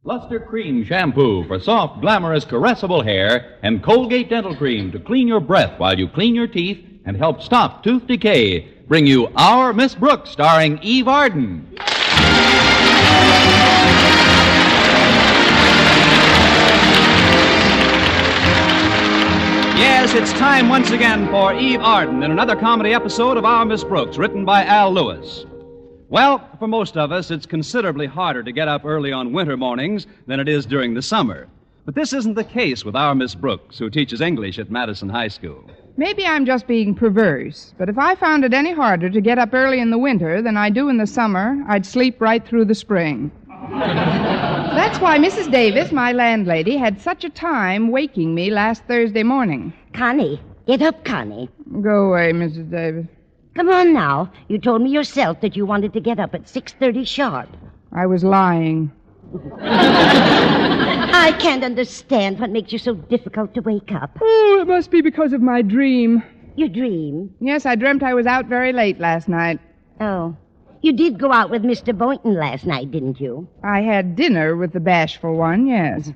Luster Cream Shampoo for soft, glamorous, caressable hair, and Colgate Dental Cream to clean your breath while you clean your teeth and help stop tooth decay. Bring you Our Miss Brooks, starring Eve Arden. Yes, it's time once again for Eve Arden in another comedy episode of Our Miss Brooks, written by Al Lewis. Well, for most of us, it's considerably harder to get up early on winter mornings than it is during the summer. But this isn't the case with our Miss Brooks, who teaches English at Madison High School. Maybe I'm just being perverse, but if I found it any harder to get up early in the winter than I do in the summer, I'd sleep right through the spring. That's why Mrs. Davis, my landlady, had such a time waking me last Thursday morning. Connie, get up, Connie. Go away, Mrs. Davis. Come on now. You told me yourself that you wanted to get up at 6:30 sharp. I was lying. I can't understand what makes you so difficult to wake up. Oh, it must be because of my dream. Your dream? Yes, I dreamt I was out very late last night. Oh. You did go out with Mr. Boynton last night, didn't you? I had dinner with the bashful one, yes.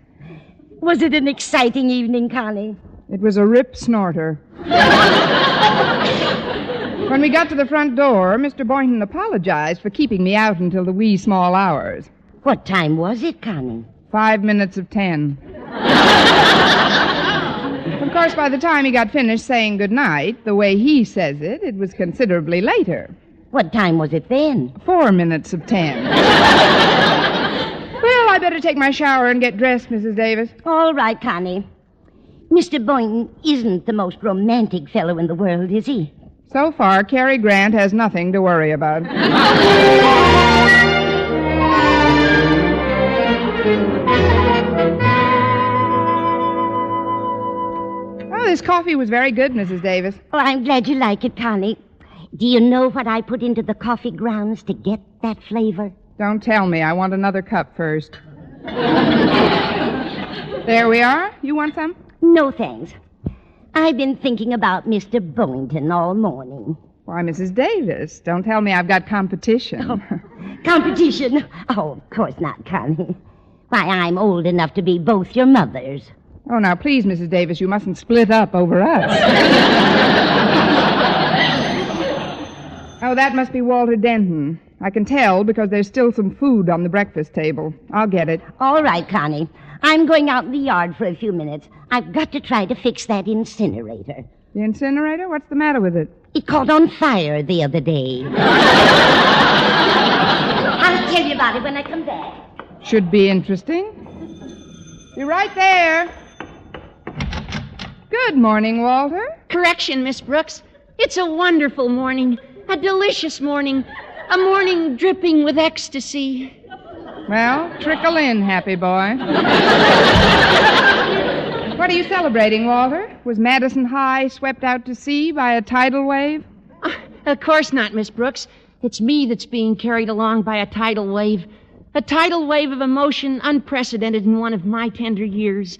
Was it an exciting evening, Connie? It was a rip snorter. When we got to the front door, Mr. Boynton apologized for keeping me out until the wee small hours. What time was it, Connie? 5 minutes of 10. Of course, by the time he got finished saying goodnight, the way he says it, it was considerably later. What time was it then? 4 minutes of 10. Well, I better take my shower and get dressed, Mrs. Davis. All right, Connie. Mr. Boynton isn't the most romantic fellow in the world, is he? So far, Cary Grant has nothing to worry about. Oh, this coffee was very good, Mrs. Davis. Oh, I'm glad you like it, Connie. Do you know what I put into the coffee grounds to get that flavor? Don't tell me. I want another cup first. There we are. You want some? No, thanks. I've been thinking about Mr. Boynton all morning. Why, Mrs. Davis, don't tell me I've got competition. Oh, competition? Oh, of course not, Connie. Why, I'm old enough to be both your mothers. Oh, now, please, Mrs. Davis, you mustn't split up over us. Oh, that must be Walter Denton. I can tell because there's still some food on the breakfast table. I'll get it. All right, Connie. I'm going out in the yard for a few minutes. I've got to try to fix that incinerator. The incinerator? What's the matter with it? It caught on fire the other day. I'll tell you about it when I come back. Should be interesting. Be right there. Good morning, Walter. Correction, Miss Brooks. It's a wonderful morning. A delicious morning. A morning dripping with ecstasy. Well, trickle in, happy boy. What are you celebrating, Walter? Was Madison High swept out to sea by a tidal wave? Of course not, Miss Brooks. It's me that's being carried along by a tidal wave. A tidal wave of emotion unprecedented in one of my tender years.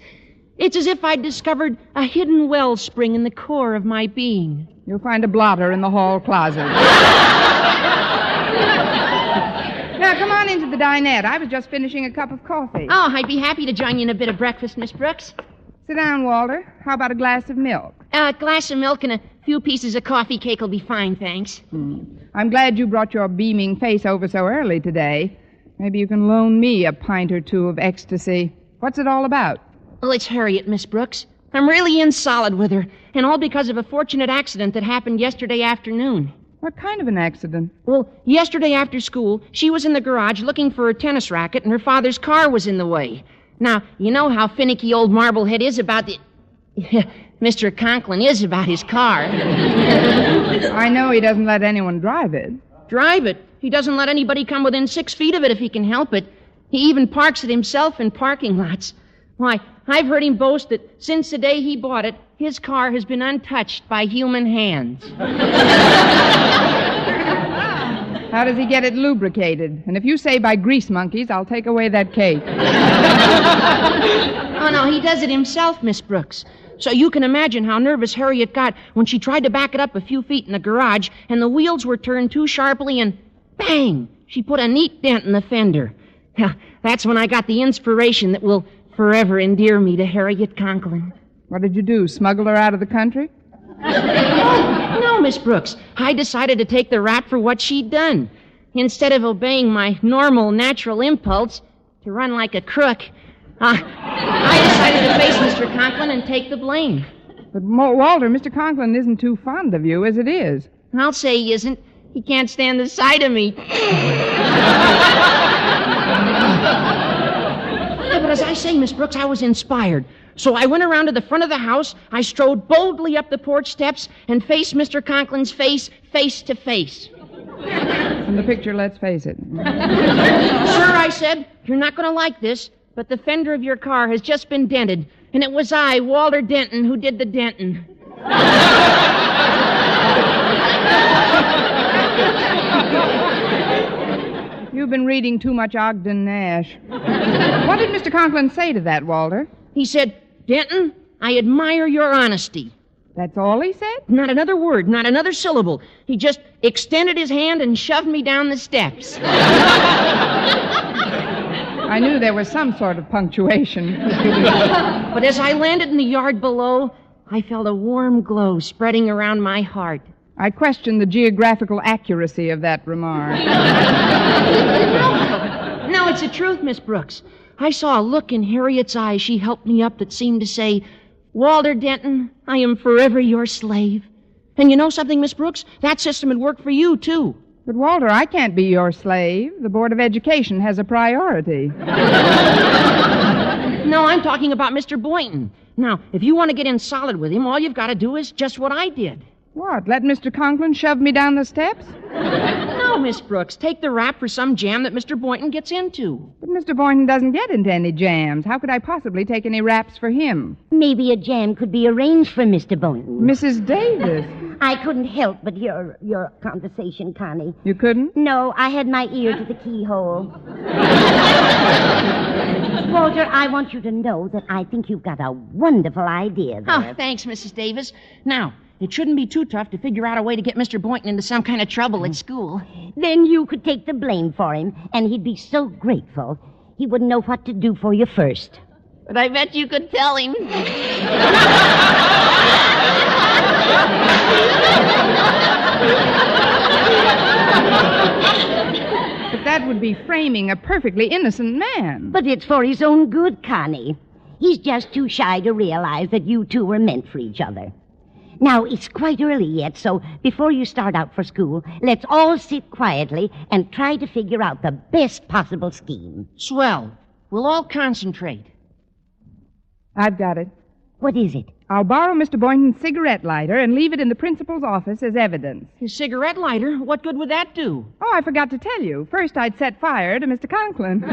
It's as if I'd discovered a hidden wellspring in the core of my being. You'll find a blotter in the hall closet. Now, come on into the dinette. I was just finishing a cup of coffee. Oh, I'd be happy to join you in a bit of breakfast, Miss Brooks. Sit down, Walter. How about a glass of milk? A glass of milk and a few pieces of coffee cake will be fine, thanks. I'm glad you brought your beaming face over so early today. Maybe you can loan me a pint or two of ecstasy. What's it all about? Well, it's Harriet, Miss Brooks. I'm really in solid with her, and all because of a fortunate accident that happened yesterday afternoon. What kind of an accident? Well, yesterday after school, she was in the garage looking for a tennis racket, and her father's car was in the way. Now, you know how finicky old Marblehead is about the... Mr. Conklin is about his car. I know he doesn't let anyone drive it. Drive it? He doesn't let anybody come within 6 feet of it if he can help it. He even parks it himself in parking lots. Why, I've heard him boast that since the day he bought it, his car has been untouched by human hands. How does he get it lubricated? And if you say by grease monkeys, I'll take away that cake. Oh, no, he does it himself, Miss Brooks. So you can imagine how nervous Harriet got when she tried to back it up a few feet in the garage, and the wheels were turned too sharply, and bang! She put a neat dent in the fender. That's when I got the inspiration that will forever endear me to Harriet Conklin. What did you do, smuggle her out of the country? No, Miss Brooks. I decided to take the rap for what she'd done. Instead of obeying my normal, natural impulse to run like a crook, I decided to face Mr. Conklin and take the blame. But, Walter, Mr. Conklin isn't too fond of you as it is. I'll say he isn't. He can't stand the sight of me. Yeah, but as I say, Miss Brooks, I was inspired. So I went around to the front of the house, I strode boldly up the porch steps, and faced Mr. Conklin's face to face. In the picture, let's face it. Sir, I said, you're not going to like this, but the fender of your car has just been dented, and it was I, Walter Denton, who did the dentin'. You've been reading too much Ogden Nash. What did Mr. Conklin say to that, Walter? He said, Denton, I admire your honesty. That's all he said? Not another word, not another syllable. He just extended his hand and shoved me down the steps. I knew there was some sort of punctuation. But as I landed in the yard below, I felt a warm glow spreading around my heart. I question the geographical accuracy of that remark. No, it's the truth, Miss Brooks. I saw a look in Harriet's eyes she helped me up that seemed to say, Walter Denton, I am forever your slave. And you know something, Miss Brooks? That system would work for you, too. But, Walter, I can't be your slave. The Board of Education has a priority. No, I'm talking about Mr. Boynton. Now, if you want to get in solid with him, all you've got to do is just what I did. What, let Mr. Conklin shove me down the steps? No, Miss Brooks. Take the rap for some jam that Mr. Boynton gets into. But Mr. Boynton doesn't get into any jams. How could I possibly take any raps for him? Maybe a jam could be arranged for Mr. Boynton. Mrs. Davis. I couldn't help but hear your conversation, Connie. You couldn't? No, I had my ear to the keyhole. Walter, I want you to know that I think you've got a wonderful idea there. Oh, thanks, Mrs. Davis. Now, it shouldn't be too tough to figure out a way to get Mr. Boynton into some kind of trouble at school. Then you could take the blame for him, and he'd be so grateful. He wouldn't know what to do for you first. But I bet you could tell him. But that would be framing a perfectly innocent man. But it's for his own good, Connie. He's just too shy to realize that you two were meant for each other. Now, it's quite early yet, so before you start out for school, let's all sit quietly and try to figure out the best possible scheme. Swell. We'll all concentrate. I've got it. What is it? I'll borrow Mr. Boynton's cigarette lighter and leave it in the principal's office as evidence. His cigarette lighter? What good would that do? Oh, I forgot to tell you. First, I'd set fire to Mr. Conklin.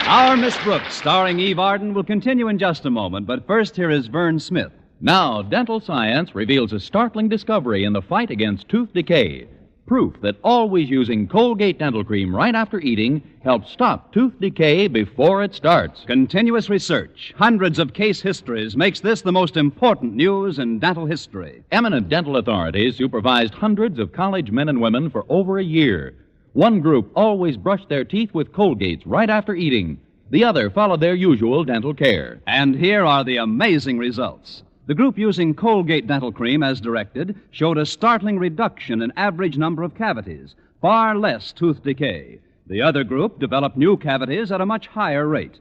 Our Miss Brooks, starring Eve Arden, will continue in just a moment, but first here is Vern Smith. Now, dental science reveals a startling discovery in the fight against tooth decay. Proof that always using Colgate dental cream right after eating helps stop tooth decay before it starts. Continuous research, hundreds of case histories, makes this the most important news in dental history. Eminent dental authorities supervised hundreds of college men and women for over a year. One group always brushed their teeth with Colgates right after eating. The other followed their usual dental care. And here are the amazing results. The group using Colgate dental cream as directed showed a startling reduction in average number of cavities, far less tooth decay. The other group developed new cavities at a much higher rate.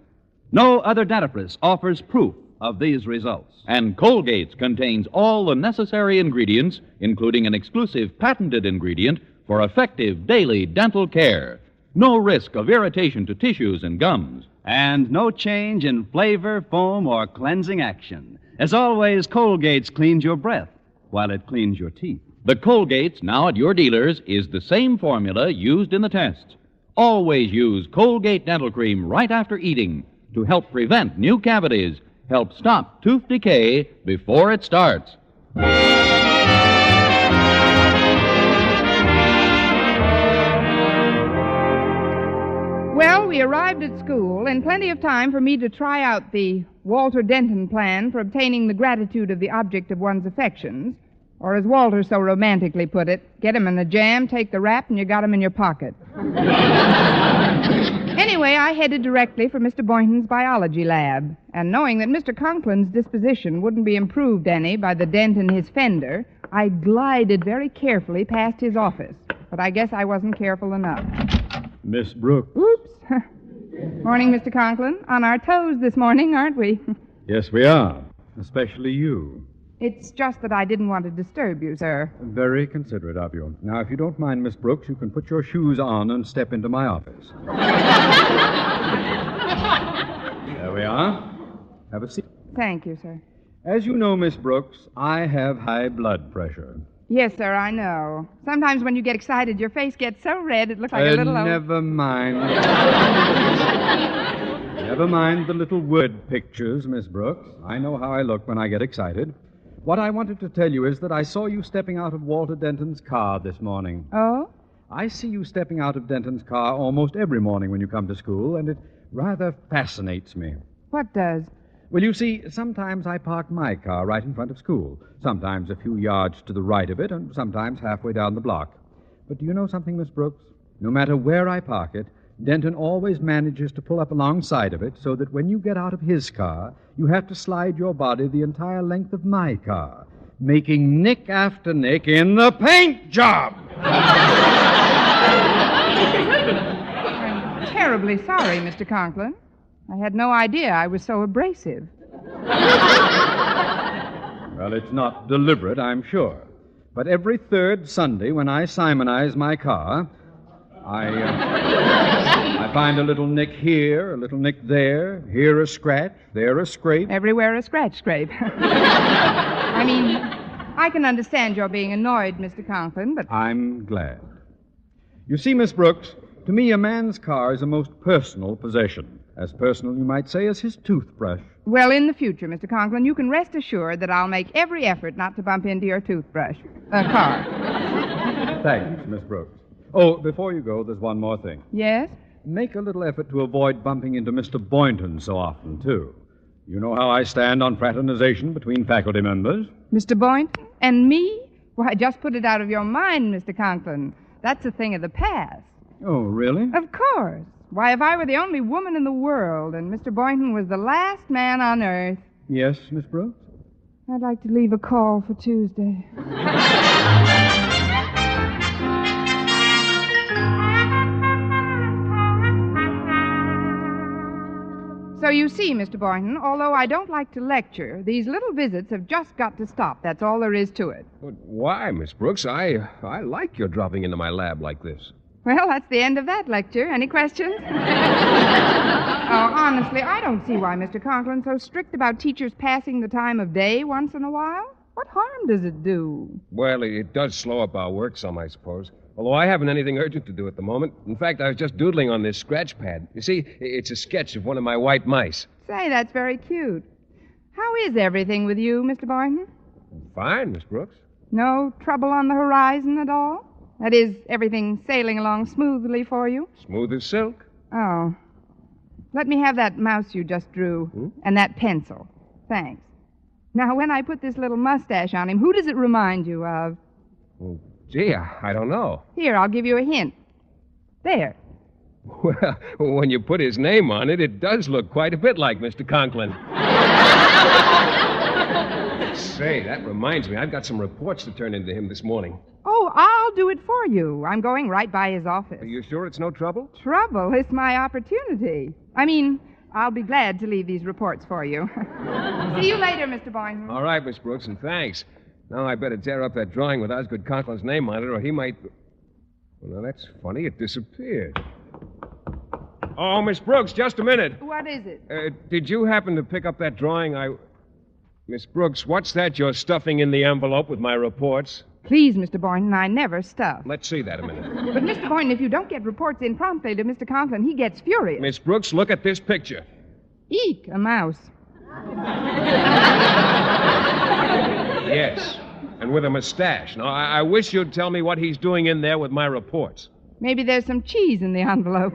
No other dentifrice offers proof of these results. And Colgate's contains all the necessary ingredients, including an exclusive patented ingredient for effective daily dental care. No risk of irritation to tissues and gums. And no change in flavor, foam, or cleansing action. As always, Colgate's cleans your breath while it cleans your teeth. The Colgate's now at your dealers is the same formula used in the tests. Always use Colgate dental cream right after eating to help prevent new cavities, help stop tooth decay before it starts. Well, we arrived at school in plenty of time for me to try out the Walter Denton plan for obtaining the gratitude of the object of one's affections. Or as Walter so romantically put it, get 'em in a jam, take the rap, and you got 'em in your pocket. Anyway, I headed directly for Mr. Boynton's biology lab, and knowing that Mr. Conklin's disposition wouldn't be improved any by the dent in his fender, I glided very carefully past his office. But I guess I wasn't careful enough. Miss Brooks. Oops. Morning, Mr. Conklin. On our toes this morning, aren't we? Yes, we are. Especially you. It's just that I didn't want to disturb you, sir. Very considerate of you. Now, if you don't mind, Miss Brooks, you can put your shoes on and step into my office. There we are. Have a seat. Thank you, sir. As you know, Miss Brooks, I have high blood pressure. Yes, sir, I know. Sometimes when you get excited, your face gets so red it looks like a little... Never mind. Never mind the little word pictures, Miss Brooks. I know how I look when I get excited. What I wanted to tell you is that I saw you stepping out of Walter Denton's car this morning. Oh? I see you stepping out of Denton's car almost every morning when you come to school, and it rather fascinates me. What does? Well, you see, sometimes I park my car right in front of school, sometimes a few yards to the right of it, and sometimes halfway down the block. But do you know something, Miss Brooks? No matter where I park it, Denton always manages to pull up alongside of it so that when you get out of his car, you have to slide your body the entire length of my car, making nick after nick in the paint job. I'm terribly sorry, Mr. Conklin. I had no idea I was so abrasive. Well, it's not deliberate, I'm sure. But every third Sunday when I simonize my car, I find a little nick here, a little nick there, here a scratch, there a scrape. Everywhere a scrape. I mean, I can understand your being annoyed, Mr. Conklin, but... I'm glad. You see, Miss Brooks, to me a man's car is a most personal possession. As personal, you might say, as his toothbrush. Well, in the future, Mr. Conklin, you can rest assured that I'll make every effort not to bump into your car. Thanks, Miss Brooks. Oh, before you go, there's one more thing. Yes? Make a little effort to avoid bumping into Mr. Boynton so often, too. You know how I stand on fraternization between faculty members. Mr. Boynton? And me? Why, just put it out of your mind, Mr. Conklin. That's a thing of the past. Oh, really? Of course. Why, if I were the only woman in the world and Mr. Boynton was the last man on earth... Yes, Miss Brooks? I'd like to leave a call for Tuesday. So you see, Mr. Boynton, although I don't like to lecture, these little visits have just got to stop. That's all there is to it. But why, Miss Brooks? I like your dropping into my lab like this. Well, that's the end of that lecture. Any questions? Oh, honestly, I don't see why Mr. Conklin's so strict about teachers passing the time of day once in a while. What harm does it do? Well, it does slow up our work some, I suppose. Although I haven't anything urgent to do at the moment. In fact, I was just doodling on this scratch pad. You see, it's a sketch of one of my white mice. Say, that's very cute. How is everything with you, Mr. Boynton? Fine, Miss Brooks. No trouble on the horizon at all? That is, everything sailing along smoothly for you? Smooth as silk. Oh. Let me have that mouse you just drew, and that pencil. Thanks. Now, when I put this little mustache on him, who does it remind you of? Oh, gee, I don't know. Here, I'll give you a hint. There. Well, when you put his name on it, it does look quite a bit like Mr. Conklin. Say, that reminds me, I've got some reports to turn into him this morning. Oh, I'll do it for you. I'm going right by his office. Are you sure it's no trouble? Trouble? It's my opportunity. I mean, I'll be glad to leave these reports for you. See you later, Mr. Boynton. All right, Miss Brooks, and thanks. Now I better tear up that drawing with Osgood Conklin's name on it, or he might... Well, now, that's funny. It disappeared. Oh, Miss Brooks, just a minute. What is it? Did you happen to pick up that drawing Miss Brooks, what's that you're stuffing in the envelope with my reports? Please, Mr. Boynton, I never stuff. Let's see that a minute. But, Mr. Boynton, if you don't get reports in promptly to Mr. Conklin, he gets furious. Miss Brooks, look at this picture. Eek, a mouse. Yes, and with a mustache. Now, I wish you'd tell me what he's doing in there with my reports. Maybe there's some cheese in the envelope.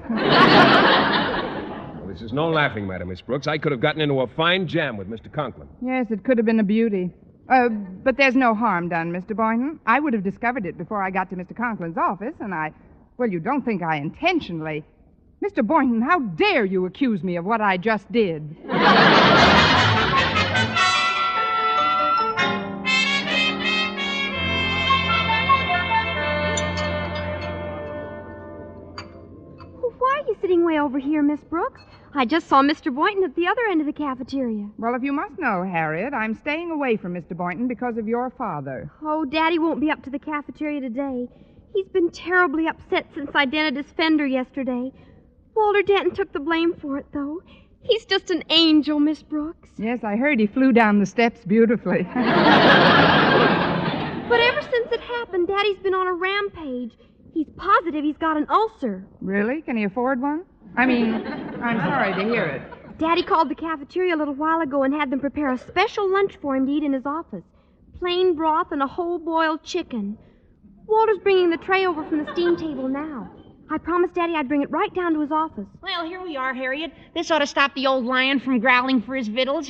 this is no laughing matter, Miss Brooks. I could have gotten into a fine jam with Mr. Conklin. Yes, it could have been a beauty. But there's no harm done, Mr. Boynton. I would have discovered it before I got to Mr. Conklin's office, and well, you don't think I intentionally... Mr. Boynton, how dare you accuse me of what I just did? Why are you sitting way over here, Miss Brooks? I just saw Mr. Boynton at the other end of the cafeteria. Well, if you must know, Harriet, I'm staying away from Mr. Boynton because of your father. Oh, Daddy won't be up to the cafeteria today. He's been terribly upset since I dented his fender yesterday. Walter Denton took the blame for it, though. He's just an angel, Miss Brooks. Yes, I heard he flew down the steps beautifully. But ever since it happened, Daddy's been on a rampage. He's positive he's got an ulcer. Really? Can he afford one? I'm sorry to hear it. Daddy called the cafeteria a little while ago and had them prepare a special lunch for him to eat in his office. Plain broth and a whole-boiled chicken. Walter's bringing the tray over from the steam table now. I promised Daddy I'd bring it right down to his office. Well, here we are, Harriet. This ought to stop the old lion from growling for his victuals.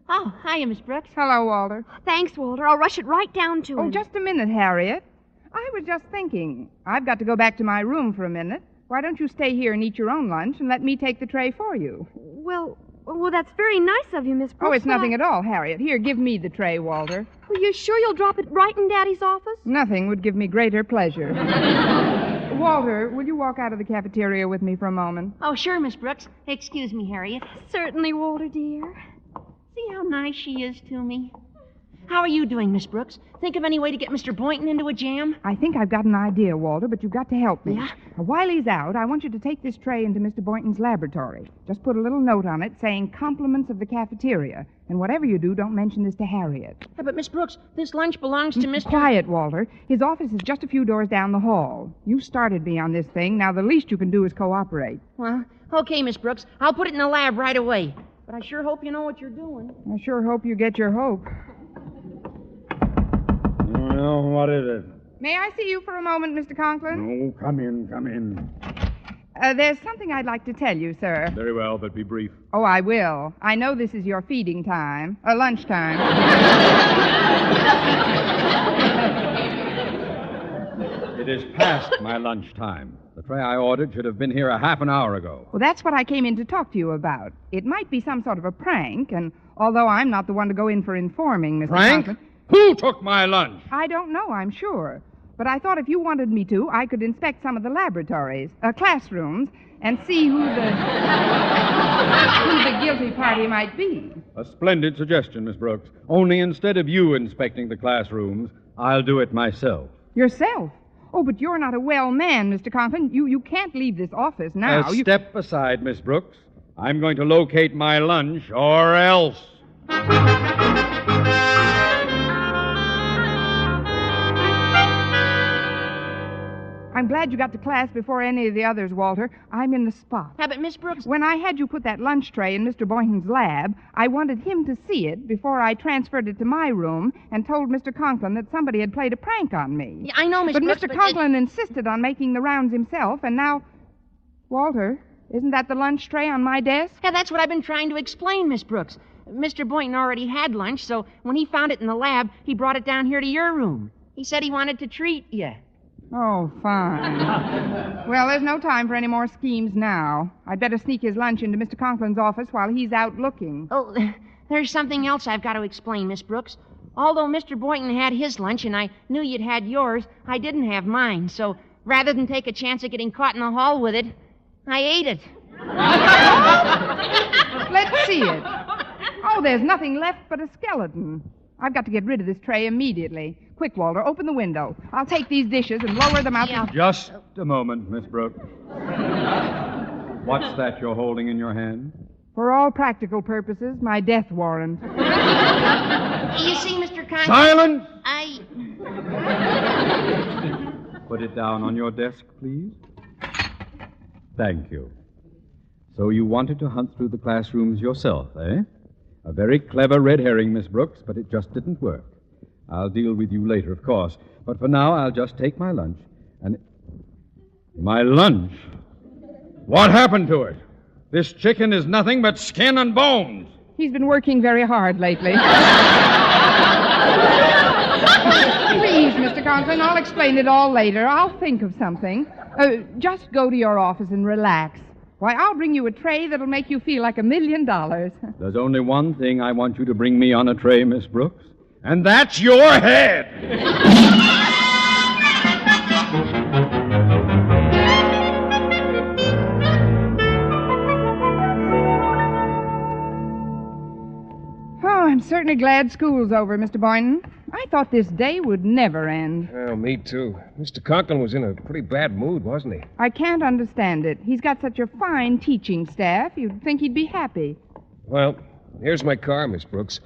Oh, hiya, Miss Brooks. Hello, Walter. Thanks, Walter. I'll rush it right down to him. Oh, just a minute, Harriet. I was just thinking. I've got to go back to my room for a minute. Why don't you stay here and eat your own lunch and let me take the tray for you? Well, that's very nice of you, Miss Brooks. Oh, it's nothing at all, Harriet. Here, give me the tray, Walter. Well, you're sure you'll drop it right in Daddy's office? Nothing would give me greater pleasure. Walter, will you walk out of the cafeteria with me for a moment? Oh, sure, Miss Brooks. Excuse me, Harriet. Certainly, Walter, dear. See how nice she is to me? How are you doing, Miss Brooks? Think of any way to get Mr. Boynton into a jam? I think I've got an idea, Walter, but you've got to help me. Yeah? While he's out, I want you to take this tray into Mr. Boynton's laboratory. Just put a little note on it saying compliments of the cafeteria. And whatever you do, don't mention this to Harriet. Yeah, but, Miss Brooks, this lunch belongs to Mr. Quiet, Walter. His office is just a few doors down the hall. You started me on this thing. Now, the least you can do is cooperate. Well, okay, Miss Brooks. I'll put it in the lab right away. But I sure hope you know what you're doing. I sure hope you get your hope. Well, what is it? May I see you for a moment, Mr. Conklin? Oh, come in. There's something I'd like to tell you, sir. Very well, but be brief. Oh, I will. I know this is your feeding time. Lunchtime. It is past my lunchtime. The tray I ordered should have been here a half an hour ago. Well, that's what I came in to talk to you about. It might be some sort of a prank, and although I'm not the one to go in for informing, Mr. Frank? Conklin... Who took my lunch? I don't know, I'm sure. But I thought if you wanted me to, I could inspect some of the laboratories, classrooms, and see who the guilty party might be. A splendid suggestion, Miss Brooks. Only instead of you inspecting the classrooms, I'll do it myself. Yourself? Oh, but you're not a well man, Mr. Conklin. You can't leave this office now. Step aside, Miss Brooks. I'm going to locate my lunch, or else. I'm glad you got to class before any of the others, Walter. I'm in the spot. Yeah, but Miss Brooks... When I had you put that lunch tray in Mr. Boynton's lab, I wanted him to see it before I transferred it to my room and told Mr. Conklin that somebody had played a prank on me. Yeah, I know, Miss Brooks, But Mr. Conklin insisted on making the rounds himself, and now... Walter, isn't that the lunch tray on my desk? Yeah, that's what I've been trying to explain, Miss Brooks. Mr. Boynton already had lunch, so when he found it in the lab, he brought it down here to your room. He said he wanted to treat you. Oh, fine. Well, there's no time for any more schemes now. I'd better sneak his lunch into Mr. Conklin's office while he's out looking. Oh, there's something else I've got to explain, Miss Brooks. Although Mr. Boynton had his lunch and I knew you'd had yours, I didn't have mine. So rather than take a chance of getting caught in the hall with it, I ate it. Let's see it. Oh, there's nothing left but a skeleton. I've got to get rid of this tray immediately. Quick, Walter, open the window. I'll take these dishes and lower them out. Yeah. Just a moment, Miss Brooks. What's that you're holding in your hand? For all practical purposes, my death warrant. You see, Mr. Conklin... Silence! Put it down on your desk, please. Thank you. So you wanted to hunt through the classrooms yourself, eh? A very clever red herring, Miss Brooks, but it just didn't work. I'll deal with you later, of course. But for now, I'll just take my lunch and... My lunch? What happened to it? This chicken is nothing but skin and bones. He's been working very hard lately. Please, Mr. Conklin, I'll explain it all later. I'll think of something. Just go to your office and relax. Why, I'll bring you a tray that'll make you feel like $1 million. There's only one thing I want you to bring me on a tray, Miss Brooks, and that's your head. Oh, I'm certainly glad school's over, Mr. Boynton. I thought this day would never end. Well, me too. Mr. Conklin was in a pretty bad mood, wasn't he? I can't understand it. He's got such a fine teaching staff, you'd think he'd be happy. Well, here's my car, Miss Brooks.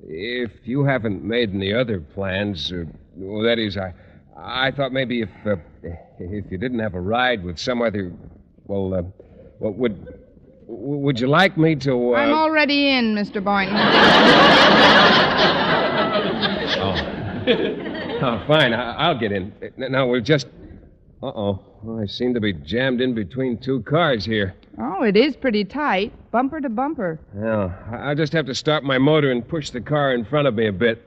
If you haven't made any other plans, well, that is, I thought maybe if you didn't have a ride with some other, well, would you like me to? I'm already in, Mr. Boynton. Oh, fine. I'll get in. Now, we'll just... Uh-oh. Well, I seem to be jammed in between two cars here. Oh, it is pretty tight. Bumper to bumper. Well, I'll just have to start my motor and push the car in front of me a bit.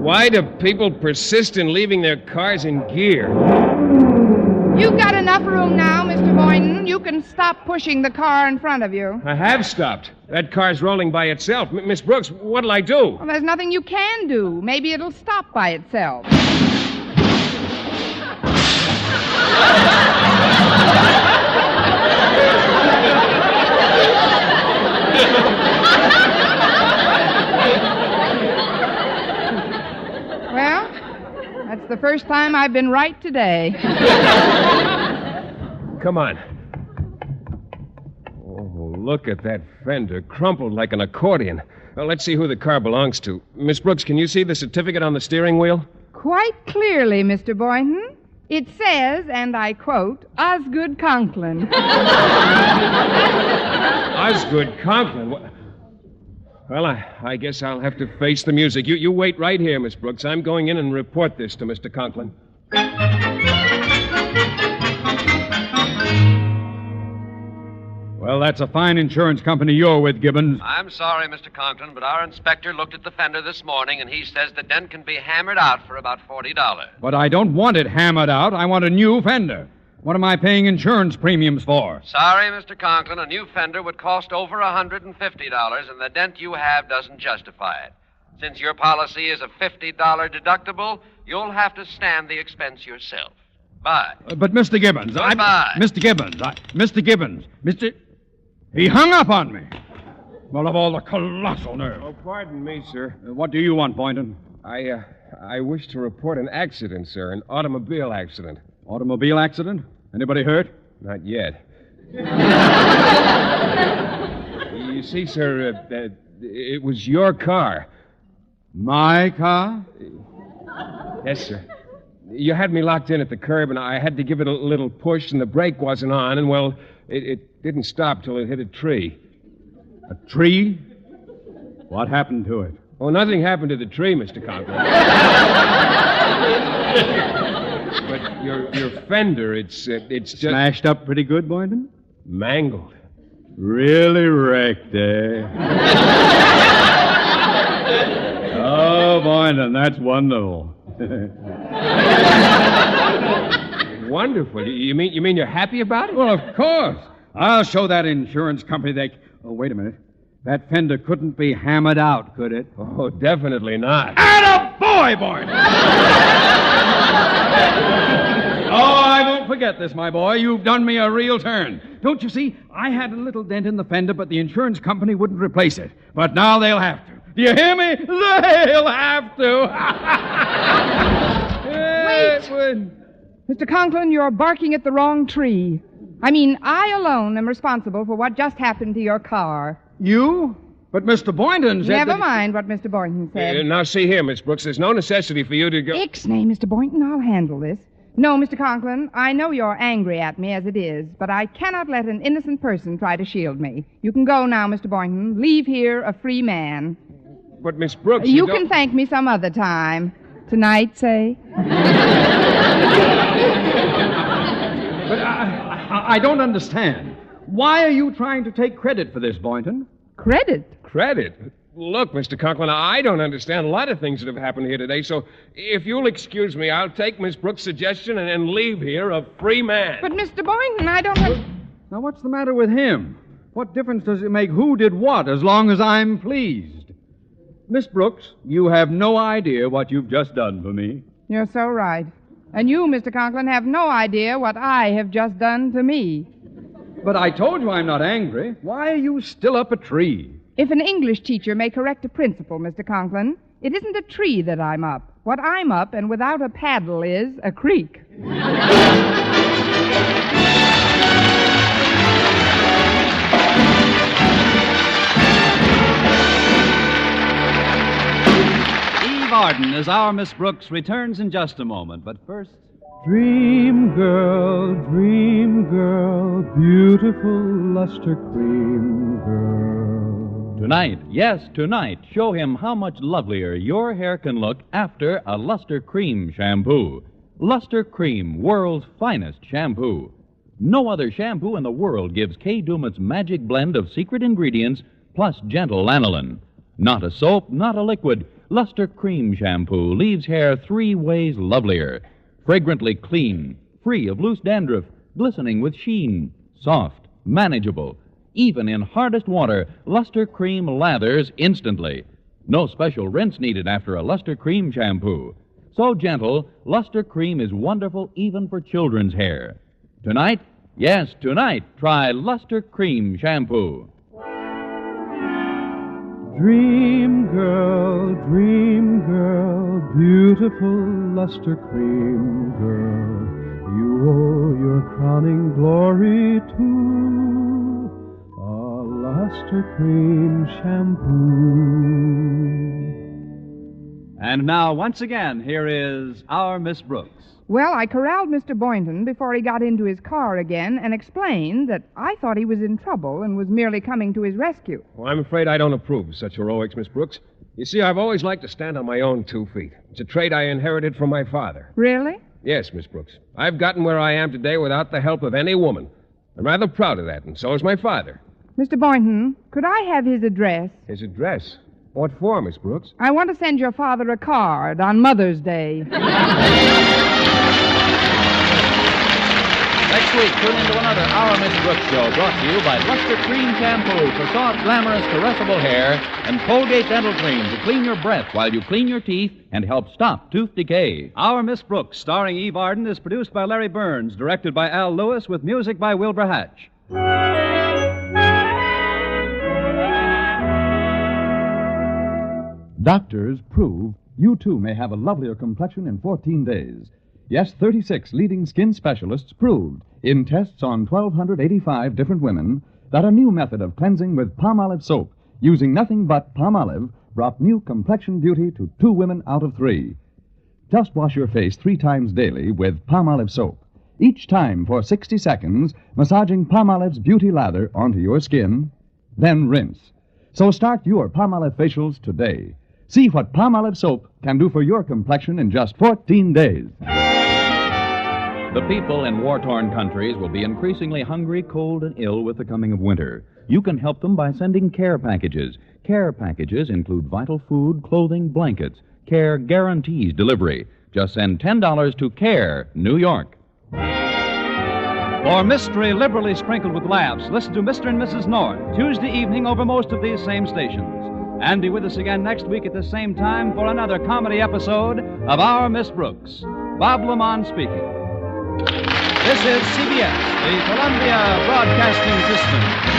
Why do people persist in leaving their cars in gear? You've got enough room now, Mr. Boynton. You can stop pushing the car in front of you. I have stopped. That car's rolling by itself. Miss Brooks, what'll I do? Well, there's nothing you can do. Maybe it'll stop by itself. Well, that's the first time I've been right today. Come on. Oh, look at that fender, crumpled like an accordion. Well, let's see who the car belongs to. Miss Brooks, can you see the certificate on the steering wheel? Quite clearly, Mr. Boynton. It says, and I quote, Osgood Conklin. Osgood Conklin? Well, I guess I'll have to face the music. You wait right here, Miss Brooks. I'm going in and report this to Mr. Conklin. Well, that's a fine insurance company you're with, Gibbons. I'm sorry, Mr. Conklin, but our inspector looked at the fender this morning, and he says the dent can be hammered out for about $40. But I don't want it hammered out. I want a new fender. What am I paying insurance premiums for? Sorry, Mr. Conklin, a new fender would cost over $150, and the dent you have doesn't justify it. Since your policy is a $50 deductible, you'll have to stand the expense yourself. Bye. But Mr. Gibbons, Goodbye. Mr. Gibbons, he hung up on me. Well, of all the colossal nerve. Oh, pardon me, sir. What do you want, Boynton? I wish to report an accident, sir, an automobile accident. Automobile accident? Anybody hurt? Not yet. You see, sir, it was your car. My car? Yes, sir. You had me locked in at the curb, and I had to give it a little push, and the brake wasn't on, and, well, it didn't stop till it hit a tree. A tree? What happened to it? Oh, nothing happened to the tree, Mr. Conklin. But your fender, it's just... Smashed up pretty good, Boynton? Mangled. Really wrecked, eh? Oh, Boynton, that's wonderful. Wonderful. You mean you're happy about it? Well, of course. I'll show that insurance company they... Oh, wait a minute. That fender couldn't be hammered out, could it? Oh, definitely not. Attaboy, Boynton! Oh, I won't forget this, my boy. You've done me a real turn. Don't you see? I had a little dent in the fender, but the insurance company wouldn't replace it. But now they'll have to. Do you hear me? They'll have to. Wait! Mr. Conklin, you're barking at the wrong tree. I mean, I alone am responsible for what just happened to your car. You? But Mr. Boynton said Never mind what Mr. Boynton said. Now, see here, Miss Brooks, there's no necessity for you to go... Ixnay, Mr. Boynton, I'll handle this. No, Mr. Conklin, I know you're angry at me as it is, but I cannot let an innocent person try to shield me. You can go now, Mr. Boynton. Leave here a free man. But, Miss Brooks, You can thank me some other time. Tonight, say? But I don't understand. Why are you trying to take credit for this, Boynton? Credit? Credit? Look, Mr. Conklin, I don't understand a lot of things that have happened here today, so if you'll excuse me, I'll take Miss Brooks' suggestion and leave here a free man. But, Mr. Boynton, I don't have... Now, what's the matter with him? What difference does it make who did what as long as I'm pleased? Miss Brooks, you have no idea what you've just done for me. You're so right. And you, Mr. Conklin, have no idea what I have just done to me. But I told you I'm not angry. Why are you still up a tree? If an English teacher may correct a principal, Mr. Conklin, it isn't a tree that I'm up. What I'm up, and without a paddle, is a creek. Eve Arden as our Miss Brooks returns in just a moment, but first... Dream girl, beautiful luster cream girl. Tonight, yes, tonight, show him how much lovelier your hair can look after a Luster Cream shampoo. Luster Cream, world's finest shampoo. No other shampoo in the world gives Kay Dumit's magic blend of secret ingredients plus gentle lanolin. Not a soap, not a liquid. Luster Cream shampoo leaves hair 3 ways lovelier. Fragrantly clean, free of loose dandruff, glistening with sheen, soft, manageable. Even in hardest water, Luster Cream lathers instantly. No special rinse needed after a Luster Cream shampoo. So gentle, Luster Cream is wonderful even for children's hair. Tonight, yes, tonight, try Luster Cream shampoo. Dream girl, beautiful luster cream girl. You owe your crowning glory to a luster cream shampoo. And now, once again, here is our Miss Brooks. Well, I corralled Mr. Boynton before he got into his car again and explained that I thought he was in trouble and was merely coming to his rescue. Well, I'm afraid I don't approve of such heroics, Miss Brooks. You see, I've always liked to stand on my own 2 feet. It's a trait I inherited from my father. Really? Yes, Miss Brooks. I've gotten where I am today without the help of any woman. I'm rather proud of that, and so is my father. Mr. Boynton, could I have his address? His address? What for, Miss Brooks? I want to send your father a card on Mother's Day. Next week, tune into another Our Miss Brooks show brought to you by Luster Cream Shampoo for soft, glamorous, caressable hair and Colgate Dental Cream to clean your breath while you clean your teeth and help stop tooth decay. Our Miss Brooks, starring Eve Arden, is produced by Larry Burns, directed by Al Lewis, with music by Wilbur Hatch. Doctors prove you too may have a lovelier complexion in 14 days. Yes, 36 leading skin specialists proved in tests on 1,285 different women that a new method of cleansing with Palmolive soap using nothing but Palmolive brought new complexion beauty to 2 women out of 3. Just wash your face 3 times daily with Palmolive soap. Each time for 60 seconds, massaging Palmolive's beauty lather onto your skin, then rinse. So start your Palmolive facials today. See what Palmolive soap can do for your complexion in just 14 days. The people in war-torn countries will be increasingly hungry, cold, and ill with the coming of winter. You can help them by sending care packages. Care packages include vital food, clothing, blankets. Care guarantees delivery. Just send $10 to CARE, New York. For mystery liberally sprinkled with laughs, listen to Mr. and Mrs. North, Tuesday evening over most of these same stations. And be with us again next week at the same time for another comedy episode of Our Miss Brooks. Bob Lamont speaking. This is CBS, the Columbia Broadcasting System.